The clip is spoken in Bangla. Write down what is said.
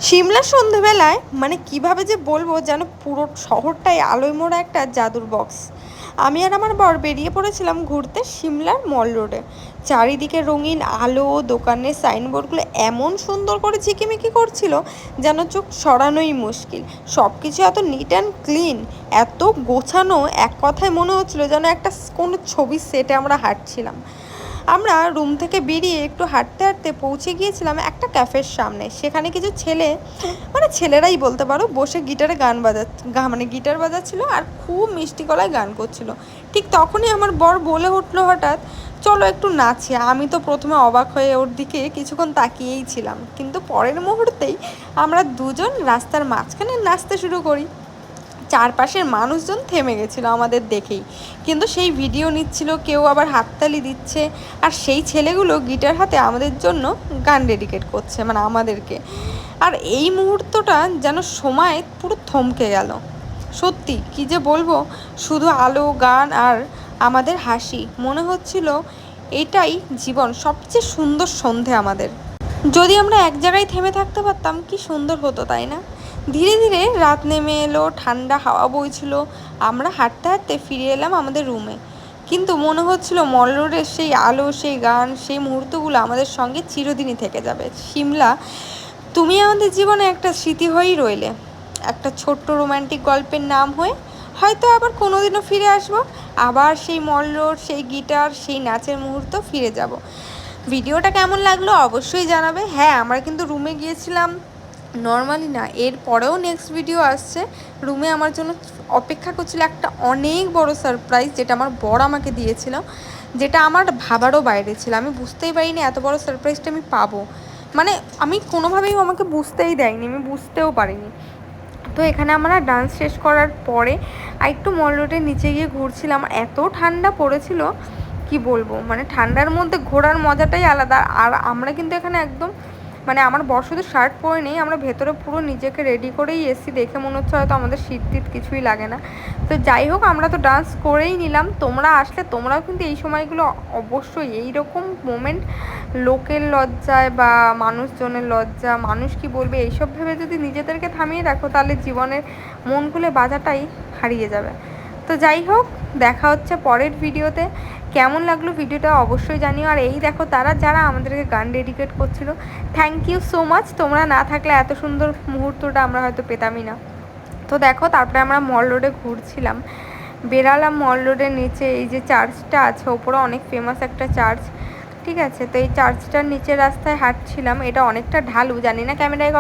সিমলা সন্ধেবেলায় মানে কিভাবে যে বলবো যেন পুরো শহরটাই আলোয় মোড়া একটা জাদুর বক্স। আমি আর আমার বর বেরিয়ে পড়েছিলাম ঘুরতে সিমলার মল রোডে। চারিদিকে রঙিন আলো, দোকানের সাইনবোর্ডগুলো এমন সুন্দর করে ঝিকিমিকি করছিল যেন চোখ সরানোই মুশকিল। সব কিছু এত নিট অ্যান্ড ক্লিন, এত গোছানো, এক কথায় মনে হচ্ছিল যেন একটা কোনো ছবির সেটে আমরা হাঁটছিলাম। আমরা রুম থেকে বেরিয়ে একটু হাঁটতে হাঁটতে পৌঁছে গিয়েছিলাম একটা ক্যাফের সামনে। সেখানে কিছু ছেলে, মানে ছেলেরাই বলতে পারো, বসে গিটারে মানে গিটার বাজাচ্ছিল আর খুব মিষ্টি গলায় গান করছিল। ঠিক তখনই আমার বর বলে উঠলো হঠাৎ, চলো একটু নাচি। আমি তো প্রথমে অবাক হয়ে ওর দিকে কিছুক্ষণ তাকিয়েই ছিলাম, কিন্তু পরের মুহূর্তেই আমরা দুজন রাস্তার মাঝখানে নাচতে শুরু করি। চারপাশের মানুষজন থেমে গেছিলো আমাদের দেখেই, কিন্তু সেই ভিডিও নিচ্ছিল, কেউ আবার হাততালি দিচ্ছে। আর সেই ছেলেগুলো গিটার হাতে আমাদের জন্য গান ডেডিকেট করছে, মানে আমাদেরকে। আর এই মুহূর্তটা যেন সময় পুরো থমকে গেল। সত্যি কি যে বলবো, শুধু আলো, গান আর আমাদের হাসি, মনে হচ্ছিল এটাই জীবন সবচেয়ে সুন্দর সন্ধে আমাদের। যদি আমরা এক জায়গায় থেমে থাকতে পারতাম কি সুন্দর হতো, তাই না? ধীরে ধীরে রাত নেমে এলো, ঠান্ডা হাওয়া বইছিল। আমরা হাঁটতে হাঁটতে ফিরে এলাম আমাদের রুমে, কিন্তু মনে হচ্ছিল মল রোডের সেই আলো, সেই গান, সেই মুহূর্তগুলো আমাদের সঙ্গে চিরদিনই থেকে যাবে। সিমলা, তুমি আমাদের জীবনে একটা স্মৃতি হয়েই রইলে, একটা ছোট্ট রোম্যান্টিক গল্পের নাম হয়ে। হয়তো আবার কোনোদিনও ফিরে আসবো, আবার সেই মল রোড, সেই গিটার, সেই নাচের মুহূর্ত ফিরে যাব। ভিডিওটা কেমন লাগলো অবশ্যই জানাবে। হ্যাঁ, আমরা কিন্তু রুমে গিয়েছিলাম নর্মালি না, এর পরেও নেক্সট ভিডিও আসছে। রুমে আমার জন্য অপেক্ষা করছিল একটা অনেক বড় সারপ্রাইজ, যেটা আমার বর আমাকে দিয়েছিল, যেটা আমার ভাবারও বাইরে ছিল। আমি বুঝতেই পারিনি এত বড় সারপ্রাইজটা আমি পাবো, মানে আমি কোনোভাবেই আমাকে বুঝতেই দেয়নি, আমি বুঝতেও পারিনি। তো এখানে আমরা ডান্স শেষ করার পরে আর একটু মল রোডের নিচে গিয়ে ঘুরছিলাম। এত ঠান্ডা পড়েছিল কি বলবো, মানে ঠান্ডার মধ্যে ঘোরার মজাটাই আলাদা। আর আমরা কিন্তু এখানে একদম, মানে আমার বর শুধু শার্ট পরে নেই, আমরা ভেতরে পুরো নিজেকে রেডি করেই এসি, দেখে মনে হচ্ছে হয়তো আমাদের শীত টিত কিছুই লাগে না। তো যাই হোক, আমরা তো ডান্স করেই নিলাম। তোমরা আসলে তোমরাও কিন্তু এই সময়গুলো অবশ্যই, এইরকম মোমেন্ট, লোকের লজ্জায় বা মানুষজনের লজ্জা, মানুষ কি বলবে এইসব ভেবে যদি নিজেদেরকে থামিয়ে রাখো, তাহলে জীবনের মন খুলে বাজাটাই হারিয়ে যাবে। তো যাই হোক, দেখা হচ্ছে পরের ভিডিওতে। কেমন লাগলো ভিডিওটা অবশ্যই জানিও। আর এই দেখো, যারা আমাদেরকে গান ডেডিকেট করছিল, থ্যাংক ইউ সো মাচ। তোমরা না থাকলে এত সুন্দর মুহূর্তটা আমরা হয়তো পেতামই না। তো দেখো, তারপরে আমরা মল রোডে ঘুরছিলাম, বেরালাম মল রোডের নিচে। এই যে চার্চটা আছে ওপরে, অনেক ফেমাস একটা চার্চ, ঠিক আছে? তো এই চার্চটার নিচে রাস্তায় হাঁটছিলাম। এটা অনেকটা ঢালু, জানি না ক্যামেরায়